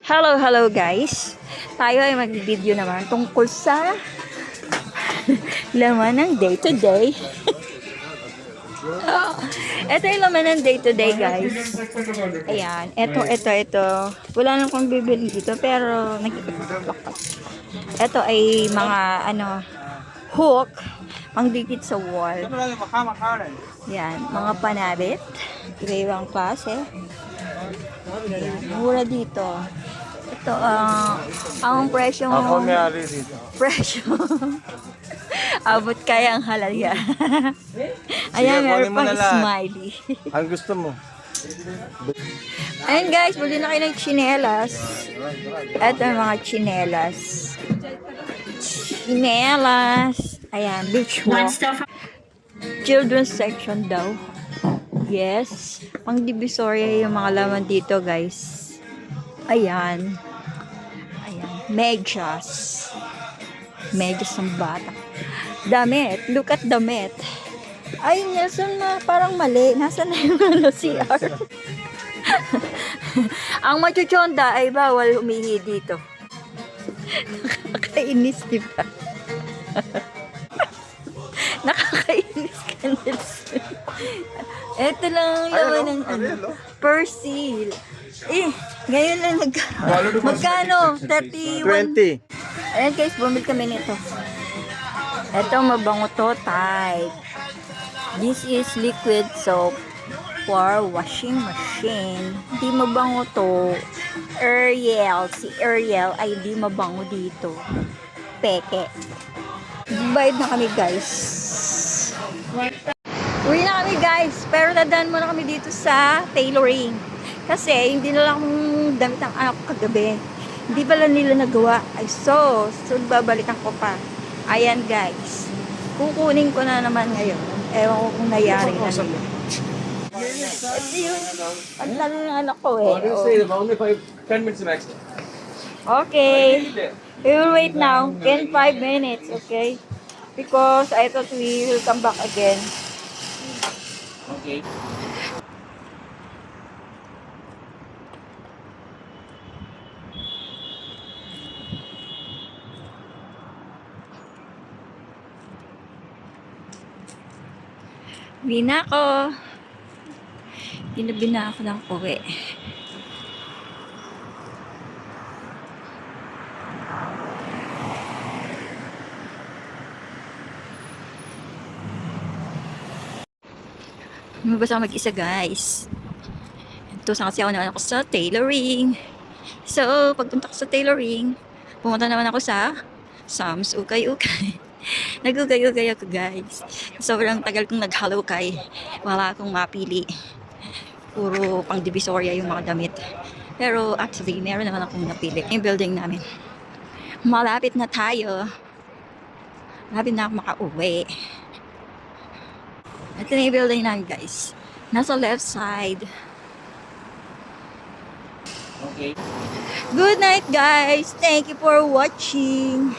Hello guys. Tayo ay mag-video naman tungkol sa laman ng day-to-day. Ito yung laman ng day-to-day guys. Ayan. Ito. Wala nang kung bibili dito pero nag-iipak. Ito ay mga hook pangdikit sa wall. Yan. Mga panabit. Iba-ibang klase. Ayan. Mura dito. Ito, ang presyo Ako may-ari dito. abot kaya ang halalya. Ayan, meron kunin mo pang na lahat. smiley. Ang gusto mo. Ayan guys, buli na kayo ng tsinelas. Ito yung mga tsinelas. Ayan, beach walk. Children's section daw. Yes. Pang divisoria yung mga laman dito guys. Ayan. Medyas. Medyas ng bata. Damit. Look at damit. Ay, Nelson, parang mali. Nasaan na yung CR? Ang machuchonda ay bawal humingi dito. Nakakainis, diba? Nakakainis ka, Nelson. Ito lang ang laman ng Persil. Ngayon lang magkano? 31. 20. Ayan guys, bumili kami nito. Ito, mabango to, Tide. This is liquid soap for washing machine. Hindi mabango to. Ariel. Si Ariel ay di mabango dito. Peke. Bayad na kami guys. Uwi na kami guys. Pero dadaan muna kami dito sa tailoring. Kasi hindi na lang akong damit ang anak ko kagabi. Hindi pala nila nagawa. Ay so babalikan ko pa. Ayan guys. Kukunin ko na naman ngayon. Ewan ko kung nangyari na nila. Ito yung pantalo ng anak ko eh. Only 10 minutes max. Okay. We will wait now. In 5 minutes. Okay. Because I thought we will come back again. Okay. Bina ko. Ginabina ako ng uwi. Lumabas ako mag-isa guys. Ito sa kasi ako naman ako sa tailoring. So, pagpunta ko sa tailoring, pumunta naman ako sa Sam's Ukay-Ukay. Nagugay-ugay ako guys. Sobrang tagal kong naghalukay. Wala akong mapili. Puro pang divisoria yung mga damit. Pero actually, meron naman akong napili. Yung building namin. Malapit na tayo. Malapit na ako makauwi. Ito na yung building namin guys. Nasa left side. Okay. Good night guys. Thank you for watching.